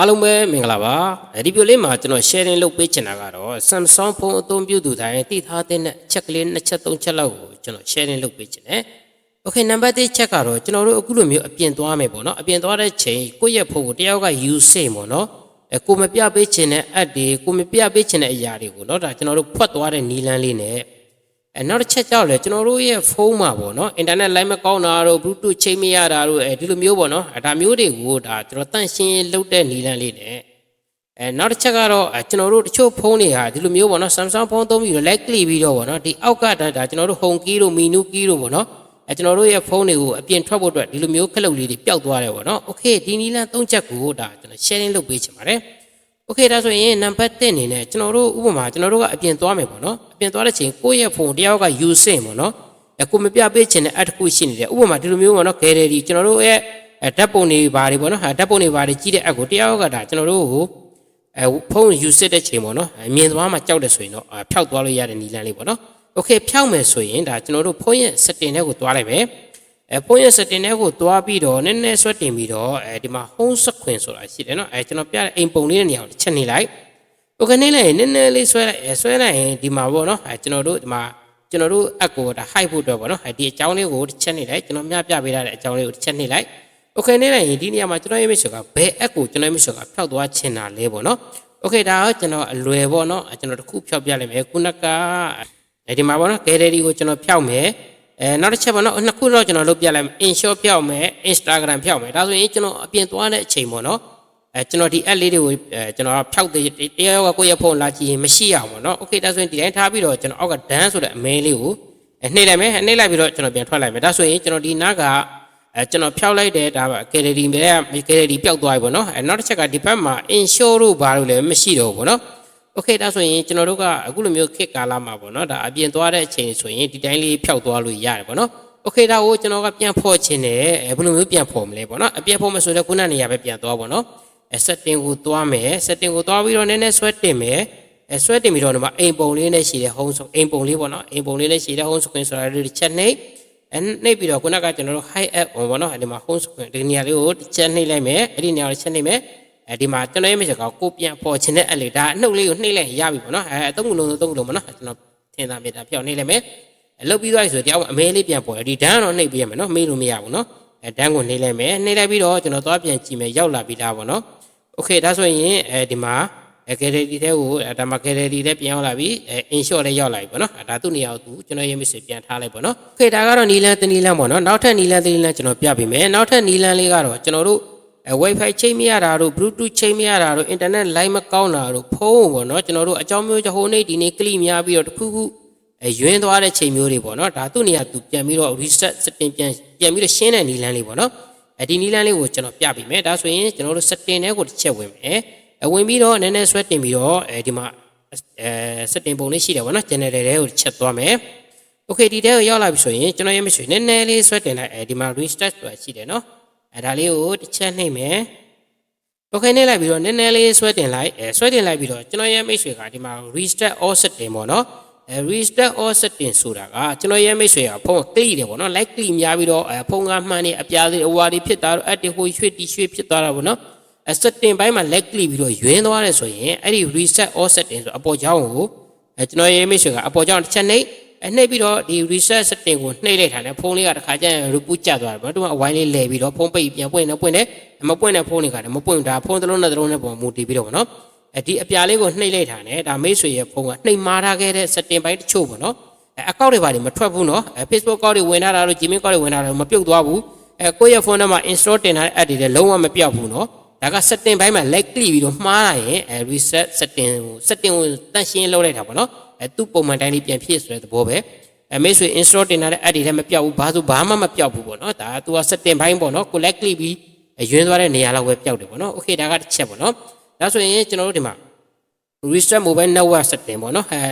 အားလုံးပဲမင်္ဂလာပါဒီဗီဒီယိုလေးမှာကျွန်တော် sharing လုပ်ပေးချင်တာကတော့ Samsung ဖုန်းအသုံးပြုသူတိုင်းသိထားတဲ့ချက်ကလေး2ချက်3ချက်လောက်ကိုကျွန်တော် sharing လုပ်ပေးချင်တယ် Okay နံပါတ်1ချက်ကတော့ကျွန်တော်တို့အခုလိုမျိုးအပြင်သွားမယ်ပေါ့နော်အပြင်သွားတဲ့ချိန်ကိုယ့်ရဲ့ဖုန်းကိုတယောက်က use စိတ်ပေါ့နော်ကိုမပြပေးချင်တဲ့ app တွေကိုမပြပေးချင်တဲ့အရာတွေကိုเนาะဒါကျွန်တော်တို့ဖွက်သွားတဲ့နီလန်းလေးနဲ့နောက်တစ်ချက်ကြောက်လေကျွန်တော်တို့ရဲ့ဖုန်းမှာပေါ့နော် internet line မကောင်းတာတို့ bluetooth ချိန်မရတာတို့ဒီလိုမျိုးပေါ့နော်ဒါမျိုးတွေကိုဒါကျွန်တော်တန့်ရှင်းလုပ်တဲ့နီလန်းလေးနဲ့နောက်တစ်ချက်ကတော့ကျွန်တော်တို့တချို့ဖုန်းတွေဟာဒီလိုမျိုးပေါ့နော် Samsung ဖုန်းသုံးပြီးတော့ like ကလီပြီးတော့ပေါ့နော်ဒီအောက်ကဒါကျွန်တော်တို့ home key တို့ menu key တို့ပေါ့နော်ကျွန်တော်တို့ရဲ့ဖုန်းတွေကိုအပြင်ထွက်ဖို့အတွက်ဒီလိုမျိုးခလုတ်လေးတွေပျောက်သွားတယ်ပေါ့နော် okay ဒီနီလန်း3ချက်ကိုဒါကျွန်တော် sharing လုပ်ပေးချင်ပါတယ်Okay ဒါဆိုရင်နံပါတ်1အနေနဲ့ကျွန်တော်တို့ဥပမာကျွန်တော်တို့ကအပြင်သွားမယ်ပေါ့နော်အပြင်သွားတဲ့ချိန်ကိုယ့်ရဲ့ဖုန်းတယောက်က use စင်ပေါ့နော်ကိုမပြပေးချင်တဲ့ app တစ်ခုရှိနေတယ်ဥပမာဒီလိုမျိုးပေါ့နော် gallery ကျွန်တော်တို့ရဲ့ဓာတ်ပုံတွေဘာတွေပေါ့နော်ဓာတ်ပုံတွေဘာတွေကြည့်တဲ့ app ကိုတယောက်ကဒါကျွန်တော်တို့ကိုဖုန်း use တဲ့ချိန်ပေါ့နော်မြင်သွားမှကြောက်တယ်ဆိုရင်တော့ဖျောက်သွားလို့ရတဲ့နည်းလမ်းလေးပေါ့နော် Okay ဖျောက်မယ်ဆိုရင်ဒါကျွန်တော်တို့ဖုန်းရဲ့ setting ထဲကိုသွားလိုက်မယ်ဖုန်းရဲ့ setting ထဲကိုသွားပြီးတော့နည်းနည်းဆွဲတင်ပြီးတော့ဒီမှာ home screen ဆိုတာရှိတယ်เนาะကျွန်တော်ပြတဲ့အိမ်ပုံလေးတဲ့နေရာကိုချက်နေလိုက် Okay နေလိုက်ရင်နည်းနည်းလေးဆွဲလိုက်ရင်ဒီမှာပေါ့เนาะကျွန်တော်တို့ဒီမှာကျွန်တော်တို့ app ကိုဒါ hide ဖို့အတွက်ပေါ့เนาะဒီအကြောင်းလေးကိုချက်နေလိုက်ကျွန်တော်ပြပေးထားတဲ့အကြောင်းလေးကိုချက်နေလိုက် Okay နေလိုက်ရင်ဒီနေရာမှာကျွန်တော်ရဲ့ image ကဘယ် app ကိုကျွန်တော် image ကဖျောက်သွားချင်တာလဲပေါ့เนาะ Okay ဒါတော့ကျွန်တော်အလွယ်ပေါ့เนาะကျွန်တော်တစ်ခုဖျောက်ပြလိုက်မယ်ခုနကဒီမှာပေါ့เนาะ gallery ကိုကျွန်တော်ဖျောက်မယ်နောက်တစ်ချက်ပေါ့နော်နှစ်ခုတော့ကျွန်တော်လုပ်ပြလိုက်မယ် InShot ဖျောက်မယ် Instagram ဖျောက်မယ်ဒါဆိုရင်ကျွန်တော်အပြင်သွားတဲ့အချိန်ပေါ့နော်ကျွန်တော်ဒီ app လေးတွေကိုကျွန်တော်ဖျောက်တဲ့တရားကကိုယ့်ရဲ့ဖုန်းလာကြည့်ရင်မရှိရအောင်ပေါ့နော် Okay ဒါဆိုရင်ဒီတိုင်းထားပြီးတော့ကျွန်တော်အောက်က done ဆိုတဲ့အမဲလေးကိုနှိပ်လိုက်မယ်နှိပ်လိုက်ပြီးတော့ကျွန်တော်ပြန်ထွက်လိုက်မယ်ဒါဆိုရင်ကျွန်တော်ဒီနားကကျွန်တော်ဖျောက်လိုက်တဲ့ဒါက gallery ပဲ gallery ပျောက်သွားပြီပေါ့နော်နောက်တစ်ချက်ကဒီဘက်မှာ InShot တို့ဘာလို့လဲမရှိတော့ဘူးပေါ့နော် Okay ဒါဆိုရင်ကျွန်တော်တို့ကအခုလိုမျိုးခက်ကာလာမှာပေါ့နော်ဒါအပြင်သွားတဲ့အချိန်ဆိုရင်ဒီတိုင်းလေးဖျောက်သွားလို့ရတယ်ပေါ့နော် Okay ဒါကိုကျွန်တော်ကပြန်ဖော်ချင်တယ်ဘယ်လိုမျိုးပြန်ဖော်မလဲပေါ့နော်အပြင်ဖော်မဆိုတဲ့ခုနနေရာပဲပြန်သွားပေါ့နော်setting ကိုသွားမယ် setting ကိုသွားပြီးတော့နည်းနည်းဆွဲတင်မယ်ဆွဲတင်ပြီးတော့ဒီမှာအိမ်ပုံလေးနဲ့ရှိတဲ့ home ဆိုအိမ်ပုံလေးပေါ့နော်အိမ်ပုံလေးနဲ့ရှိတဲ့ home screen ဆိုတာလေးတစ်ချက်နှိပ်နှိပ်ပြီးတော့ခုနကကျွန်တော်တို့ high app ပေါ့နော်ဒီမှာ home screen ဒီနေရာလေးကိုတစ်ချက်နှိပ်လိုက်မယ်အဲ့ဒီနေရာကိုတစ်ချက်နှိပ်မယ်ဒီမှာကျွန်တော်ရဲ့ image ကကိုပြန်ပေါ်ချင်တဲ့အလေဒါအနှုတ်လေးကိုနှိပ်လိုက်ရပြီပေါ့နော်အသုံးခုလုံးပေါ့နော်ကျွန်တော်ထင်သာမြင်သာဖျောက်နှိပ်လိုက်မယ်လုတ်ပြီးသွားပြီဆိုတော့အမဲလေးပြန်ပေါ်ဒီဒန်းတော့နှိပ်ပေးရမယ်နော်မေးလို့မရဘူးနော်ဒန်းကိုနှိပ်လိုက်မယ်နှိပ်လိုက်ပြီးတော့ကျွန်တော်သွားပြန်ကြည့်မယ်ရောက်လာပြီလားပေါ့နော် Okay ဒါဆိုရင်ဒီမှာ gallery ထဲကိုဒါမှ gallery ထဲပြန်ရောက်လာပြီInShot လည်းရောက်လာပြီပေါ့နော်ဒါသူ့နေရာကိုကျွန်တော်ရဲ့ image ပြန်ထားလိုက်ပေါ့နော် Okay ဒါကတော့နီလန်းတနီလန်းပေါ့နော်နောက်ထပ်နီလန်းကျွန်တော်ပြပေးမယ်နောက်ထပ်နီလန်းလေးကတော့ကျွန်တော်တို့Wi-Fi ချိန်မရတာတို့ Bluetooth ချိန်မရတာတို့ internet line မကောင်းတာတို့ဖုန်းပေါ့နော်ကျွန်တော်တို့အကြောင်းမျိုးဟိုနေ့ဒီနေ့ကလီများပြီးတော့တခုခုယွင်းသွားတဲ့ချိန်မျိုးတွေပေါ့နော်ဒါသူ့နေရာသူပြန်ပြီးတော့ reset setting ပြန်ပြီးတော့ရှင်းတဲ့နီလန်းလေးပေါ့နော်ဒီနီလန်းလေးကိုကျွန်တော်ပြပေးမယ်ဒါဆိုရင်ကျွန်တော်တို့ setting တွေကိုတစ်ချက်ဝင်မယ်ဝင်ပြီးတော့နည်းနည်းဆွဲတင်ပြီးတော့ဒီမှာsetting ပုံလေးရှိတယ်ပေါ့နော် channel တွေကိုတစ်ချက်သွားမယ် Okay ဒီထဲကိုရောက်လာပြီဆိုရင်ကျွန်တော်ရဲ့ image နည်းနည်းလေးဆွဲတင်လိုက်ဒီမှာ restart ဆိုတာရှိတယ်နော်ဒါလေးကိုတစ်ချက်နှိပ်မယ် Okay နှိပ်လိုက်ပြီးတော့နည်းနည်းလေးဆွဲတင်လိုက်ပြီးတော့ကျွန်တော်ရဲ့ image တွေကဒီမှာ restart all setting ပေါ့နော်restart all setting ဆိုတာကကျွန်တော်ရဲ့ image တွေကဖုန်းကလိတယ်ပေါ့နော် like လိများပြီးတော့ဖုန်းကမှန်နေအပြားလေးအဝါတွေဖြစ်တာတော့အတဟိုရွှေ့တီရွှေ့ဖြစ်သွားတာပေါ့နော်setting ဘိုင်းမှာ like လိပြီးတော့ယွင်းသွားတယ်ဆိုရင်အဲ့ဒီ reset all setting ဆိုအပေါ်ကြောင်းကိုကျွန်တော်ရဲ့ image ကအပေါ်ကြောင်းတစ်ချက်နှိပ်ပြီးတော့ဒီ reset setting ကိုနှိပ်လိုက်တာနဲ့ဖုန်းလေးကတစ်ခါကျရင် reboot ကျသွားတယ်ပေါ့နော်ဒီမှာအဝိုင်းလေးလဲပြီးတော့ဖုန်းပိတ်ပြန်ပွင့်တယ်မပွင့်တဲ့ဖုန်းတွေကလည်းမပွင့်ဒါဖုန်းတစ်လုံးနဲ့ပုံမူတည်ပြီးတော့ပေါ့နော်ဒီအပြာလေးကိုနှိပ်လိုက်တာနဲ့ဒါမိတ်ဆွေရဲ့ဖုန်းကနှိပ်မာထားခဲ့တဲ့ setting ဘိုင်းတချို့ပေါ့နော်အကောင့်တွေဘာတွေမထွက်ဘူးနော် Facebook ကောက်တွေဝင်ထားတာတို့ Gmail ကောက်တွေဝင်ထားတာမပြုတ်သွားဘူးကိုယ့်ရဲ့ဖုန်းထဲမှာ install တင်ထားတဲ့ app တွေလည်းလုံးဝမပြောက်ဘူးနော်ဒါက setting ဘိုင်းမှာ like ပြီးတော့မှားလာရင် reset setting ကိုတန့်ရှင်းလုပ်လိုက်တာပေါ့နော်သူ့ပုံမှန်တိုင်းလေးပြန်ဖြစ်ဆိုတဲ့သဘောပဲမိတ်ဆွေ install တင်ထားတဲ့ app တွေလည်းမပြောက်ဘူးဘာမှမပြောက်ဘူးပေါ့နော်ဒါသူက setting ဘိုင်းပေါ့နော်ကို like ပြီးယွင်းသွားတဲ့နေရာလောက်ပဲပြောက်တယ်ပေါ့နော် Okay ဒါကတစ်ချက်ပေါ့နော်ဒါဆိုရင်ကျွန်တော်တို့ဒီမှာ restart mobile network setting ပေါ့နော်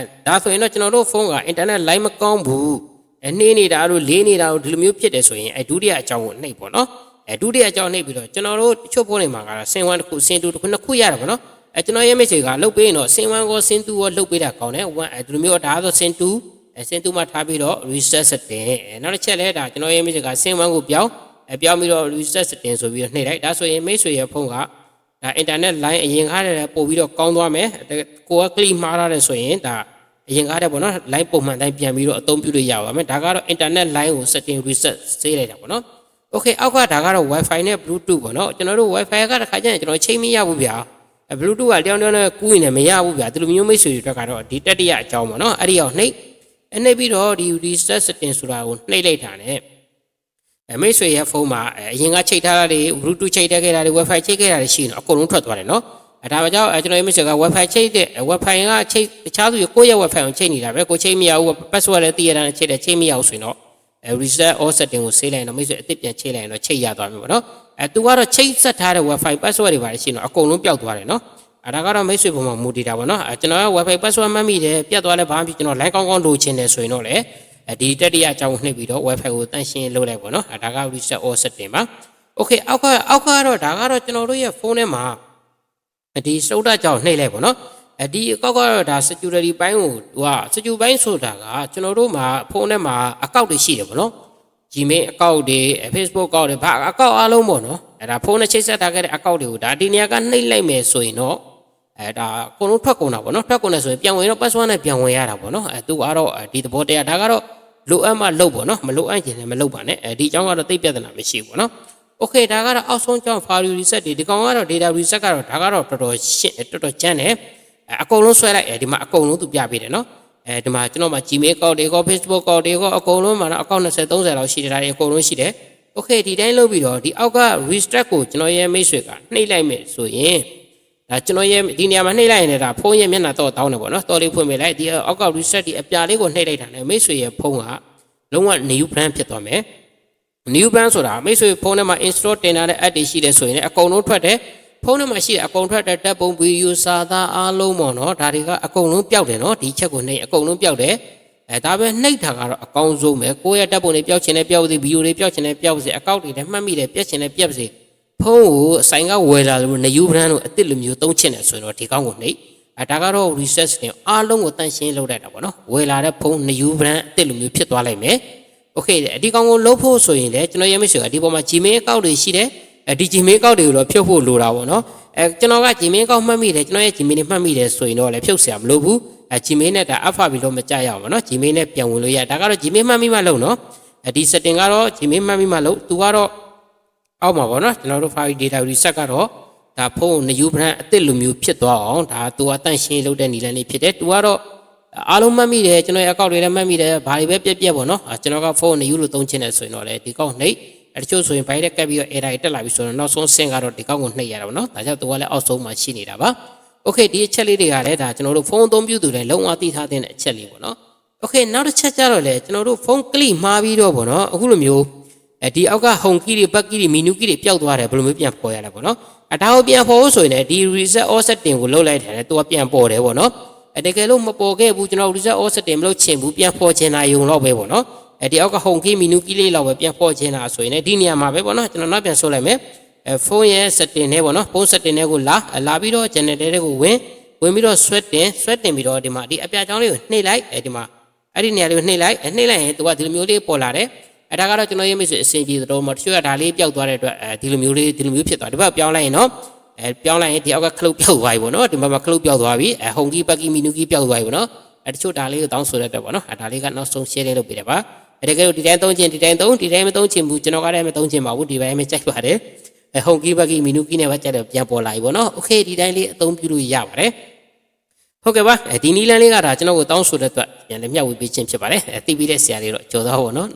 ဒါဆိုရင်တော့ကျွန်တော်တို့ဖုန်းက internet line မကောင်းဘူးနှင်းနေတာတို့လေးနေတာတို့ဒီလိုမျိုးဖြစ်တယ်ဆိုရင်ဒုတိယအကြောင်းကိုနှိပ်ပေါ့နော်ဒုတိယအကြောင်းနှိပ်ပြီးတော့ကျွန်တော်တို့တချို့ဖုန်းတွေမှာကတော့ SIM 1တစ်ခု SIM 2တစ်ခုနှစ်ခုရတယ်ပေါ့နော်ကျွန်တော်ရဲ့ message ကလုတ်ပေးရင်တော့ SIM 1ကို SIM 2ကိုလုတ်ပေးတာကောင်းတယ်ဒီလိုမျိုးဒါဆို SIM 2မှာထားပြီးတော့ reset setting နောက်တစ်ချက်လဲဒါကျွန်တော်ရဲ့ message က SIM 1ကိုပြောင်းပြီးတော့ reset setting ဆိုပြီးတော့နှိပ်လိုက်ဒါဆိုရင် message ရဲ့ဖုန်းက ဒါ internet line အရင်ကားတဲ့ပို့ပြီးတော့ကောင်းသွားမယ်ကိုက click မှားရတယ်ဆိုရင်ဒါအရင်ကားတဲ့ပေါ့နော် line ပုံမှန်တိုင်းပြန်ပြီးတော့အသုံးပြုလို့ရပါမယ်ဒါကတော့ internet line ကို setting reset ဆေးလိုက်တာပေါ့နော် okay အောက်ကဒါကတော့ wifi နဲ့ bluetooth ပေါ့နော်ကျွန်တော်တို့ wifi ကတစ်ခါကျရင်ကျွန်တော်ချိန်မရဘူးဗျာ bluetooth ကတယောက်နဲ့ကူးရင်လည်းမရဘူးဗျာဒီလိုမျိုးမိတ်ဆွေတွေအတွက်ကတော့ဒီတတိယအကြောင်းပေါ့နော်အဲ့ဒီအောင်နှိပ်ပြီးတော့ဒီ reset setting ဆိုတာကိုနှိပ်လိုက်တာ ਨੇ မိတ်ဆွေရဲ့ဖုန်းမှာအရင်ကချိတ်ထားတာတွေ bluetooth ချိတ်တက်ခဲ့တာတွေ wifi ချိတ်ခဲ့တာတွေရှိရင်အကုန်လုံးထွက်သွားတယ်နော်ဒါမှကြောင့်ကျွန်တော်ရဲ့မိတ်ဆွေက wifi ချိတ်တဲ့ wifi ကချိတ်တခြားသူကိုယ့်ရဲ့ wifi ကိုချိတ်နေတာပဲကိုချိတ်မရဘူး password လည်းသိရတာနဲ့ချိတ်တယ်ချိတ်မရဘူးဆိုရင်တော့reset all setting ကိုဆေးလိုက်တော့မိတ်ဆွေအသစ်ပြန်ချိတ်လိုက်ရင်တော့ချိတ်ရသွားပြီပေါ့နော်သူကတော့ချိတ်ဆက်ထားတဲ့ wifi password တွေပါရှိရင်တော့အကုန်လုံးပျောက်သွားတယ်နော်ဒါကတော့မိတ်ဆွေပုံမှာမူတည်တာပေါ့နော်ကျွန်တော်က wifi password မှတ်မိတယ်ပြတ်သွားလဲဘာမှမဖြစ်ကျွန်တော် line ကောင်းကောင်းလိုချင်တယ်ဆိုရင်တော့လေဒီတတိယအကြောင်းကိုနှိပ်ပြီးတော့ wifi ကိုတန့်ရှင်းလုပ်လိုက်ပေါ့နော်ဒါက reset all setting ပါ okay အောက်ကတော့ဒါကတော့ကျွန်တော်တို့ရဲ့ဖုန်းထဲမှာဒီစတုတ္ထကြောင့်နှိပ်လိုက်ပေါ့နော်ဒီအကောက်ကတော့ဒါ security ဘိုင်းကိုသူက security ဘိုင်းဆိုတာကကျွန်တော်တို့မှာဖုန်းထဲမှာအကောက်တွေရှိတယ်ပေါ့နော် Gmail အကောက်တွေ Facebook အကောက်တွေဘာအကောက်အားလုံးပေါ့နော်ဒါဖုန်းနဲ့ချိတ်ဆက်ထားခဲ့တဲ့အကောက်တွေကိုဒါဒီနေရာကနှိပ်လိုက်မယ်ဆိုရင်တော့ဒါအကုန်လုံးထွက်ကုန်တာပေါ့နော်ထွက်ကုန်တယ်ဆိုရင်ပြန်ဝင်တော့ password နဲ့ပြန်ဝင်ရတာပေါ့နော်သူကတော့ဒီသဘောတရားဒါကတော့လိုအပ်မှလုပ်ပေါ့နော်မလိုအပ်ရင်လည်းမလုပ်ပါနဲ့ဒီအကြောင်းကတော့သိပြဿနာမရှိဘူးပေါ့နော် okay ဒါကတော့အောက်ဆုံးကြောင်း file reset ဒီကောင်ကတော့ data reset ကတော့ဒါကတော့တော်တော်ကျန်းတယ်အကုန်လုံးဆွဲလိုက်ဒီမှာအကုန်လုံးသူပြပေးတယ်နော်ဒီမှာကျွန်တော်မှာ Gmail ကောက်တွေကော Facebook ကောက်တွေကောအကုန်လုံးမှာတော့အကောင့်20 30လောက်ရှိတယ်ဒါတွေအကုန်လုံးရှိတယ် okay ဒီတိုင်းလုပ်ပြီးတော့ဒီအောက်က restart ကိုကျွန်တော်ရဲ့မိတ်ဆွေကနှိပ်လိုက်မယ်ဆိုရင်ဒါကျွန်တော်ရဲ့ဒီနေရာမှာနှိပ်လိုက်ရင်ဒါဖုန်းရဲ့မျက်နှာတော့တောင်းတယ်ပေါ့နော်တော်လေးဖွင့်ပေးလိုက်ဒီအောက်က reset ဒီအပြာလေးကိုနှိပ်လိုက်တာနဲ့မိတ်ဆွေရဲ့ဖုန်းကလုံးဝ new brand ဖြစ်သွားမယ် new brand ဆိုတာမိတ်ဆွေဖုန်းထဲမှာ install တင်ထားတဲ့ app တွေရှိတယ်ဆိုရင်လည်းအကုန်လုံးထွက်တယ်ဖုန်းထဲမှာရှိတဲ့အကုန်ထွက်တဲ့တပ်ပုံ video စာသားအားလုံးပေါ့နော်ဒါတွေကအကုန်လုံးပျောက်တယ်နော်ဒီချက်ကိုနှိပ်အကုန်လုံးပျောက်တယ်ဒါပဲနှိပ်တာကတော့အကောင်းဆုံးပဲကိုယ့်ရဲ့တပ်ပုံတွေပျောက်ချင်တယ်ပျောက်စေ video တွေပျောက်ချင်တယ်ပျောက်စေအကောင့်တွေလည်းမှတ်မိတယ်ပြက်ချင်တယ်ပြက်စေဖုန်းကိုအဆိုင်ကဝယ်လာလို့ new brand လို့အစ်စ်လိုမျိုးသုံးချင်တယ်ဆိုရင်တော့ဒီကောင်းကိုနှိပ်ဒါကတော့ reset နဲ့အားလုံးကိုတန့်ရှင်းလုပ်လိုက်တာပေါ့နော်ဝယ်လာတဲ့ဖုန်း new brand အစ်စ်လိုမျိုးဖြစ်သွားလိုက်မယ် okay ဒီကောင်ကိုလုပ်ဖို့ဆိုရင်လည်းကျွန်တော်ရဲ့မိတ်ဆွေကဒီပေါ်မှာ Gmail အကောင့်တွေရှိတယ်ဒီ Gmail အကောင့်တွေကိုတော့ဖြုတ်ဖို့လိုတာပေါ့နော်ကျွန်တော်က Gmail အကောင့်မှတ်မိတယ်ကျွန်တော်ရဲ့ Gmail နဲ့မှတ်မိတယ်ဆိုရင်တော့လည်းဖြုတ်เสียမလို့ဘူးGmail နဲ့ဒါ alpha ပြီးတော့မကြရအောင်ပေါ့နော် Gmail နဲ့ပြန်ဝင်လို့ရဒါကတော့ Gmail မှတ်မိမှလုပ်နော်ဒီ setting ကတော့ Gmail မှတ်မိမှလုပ်သူကတော့အောက်မှာပေါ့နော်ကျွန်တော်တို့ file data reset ကတော့ဒါဖုန်း new brand အသစ်လိုမျိုးဖြစ်သွားအောင်ဒါသူကတန့်ရှင်းလုပ်တဲ့နည်းလမ်းလေးဖြစ်တယ်သူကတော့အားလုံးမှတ်မိတယ်ကျွန်တော်ရဲ့အကောင့်တွေလည်းမှတ်မိတယ်ဘာတွေပဲပြက်ပေါ့နော်ကျွန်တော်ကဖုန်း new လို့သုံးချင်တယ်ဆိုရင်တော့လေဒီကောက်နှိပ်တချို့ဆိုရင်ဘိုင်ရက်ကပ်ပြီးတော့ error တက်လာပြီဆိုတော့နောက်ဆုံးဆင့်ကတော့ဒီကောက်ကိုနှိပ်ရတာပေါ့နော်ဒါကြောင့်သူကလည်းအောက်ဆုံးမှာရှိနေတာပါ okay ဒီအချက်လေးတွေကလည်းဒါကျွန်တော်တို့ဖုန်းအသုံးပြုသူတွေလုံးဝသိထားတဲ့အချက်လေးပေါ့နော် okay နောက်တစ်ချက်ကျတော့လေကျွန်တော်တို့ဖုန်း click မှားပြီးတော့ပေါ့နော်အခုလိုမျိုးဒီအောက်က home key တွေ back key တွေ menu key တွေပျောက်သွားတယ်ဘယ်လိုမျိုးပြန်ပေါ်ရလဲပေါ့နော်ဒါကိုပြန်ပေါ်ဖို့ဆိုရင်လည်းဒီ reset all setting ကိုလုပ်လိုက်တယ်လေသူကပြန်ပေါ်တယ်ပေါ့နော်တကယ်လို့မပေါ်ခဲ့ဘူးကျွန်တော် reset all setting မလုပ်ချင်ဘူးပြန်ပေါ်ချင်တာယုံတော့ပဲပေါ့နော်ဒီအောက်က home key menu key လေးလောက်ပဲပြန်ပေါ်ချင်တာဆိုရင်လည်းဒီနေရာမှာပဲပေါ့နော်ကျွန်တော်နောက်ပြန်ဆိုလိုက်မယ်ဖုန်းရဲ့ setting နဲ့ပေါ့နော်ဖုန်း setting နဲ့ကိုလာပြီးတော့ generator တွေကိုဝင်ပြီးတော့ ဆွဲတင်ပြီးတော့ဒီမှာဒီအပြာချောင်းလေးကိုနှိပ်လိုက်ဒီမှာအဲ့ဒီနေရာလေးကိုနှိပ်လိုက်ရင်သူကဒီလိုမျိုးလေးပေါ်လာတယ်ဒါကတော့ကျွန်တော်ရေးမိတ်ဆွေအဆင်ပြေတော့မှတချို့ကဒါလေးပျောက်သွားတဲ့အတွက်ဒီလိုမျိုးဖြစ်သွားဒီဘက်ပြောင်းလိုက်ရင်နော်ပြောင်းလိုက်ရင်ဒီအောက်ကခလုတ်ပျောက်သွားပြီပေါ့နော်ဒီဘက်မှာခလုတ်ပျောက်သွားပြီဟုန်ကီပတ်ကီမီနူကီပျောက်သွားပြီပေါ့နော်တချို့ဒါလေးကိုတောင်းဆိုရတဲ့ပေါ့နော်ဒါလေးကနောက်ဆုံး share လေးလုပ်ပေးတယ်ပါတကယ်လို့ဒီတိုင်းသုံးချင်ဒီတိုင်းမသုံးချင်ဘူးကျွန်တော်ကလည်းမသုံးချင်ပါဘူးဒီပိုင်းမှာကြိုက်ပါတယ်ဟုန်ကီပတ်ကီမီနူကီနဲ့ပဲကြက်တယ်ပြန်ပေါ်လာပြီပေါ့နော် okay ဒီတိုင်းလေးအသုံးပြုလို့ရပါတယ်ဟုတ်ကဲ့ပါဒီနီးလန်းလေးကဒါကျွန်တော်ကိုတောင်းဆိုတဲ့အတွက်ပြန်လည်းမျှဝေပေးခြင်းဖြစ်ပါတယ်သိပြီးတဲ့ဆရာလေးတော့ကြော်သားပေါ့နော်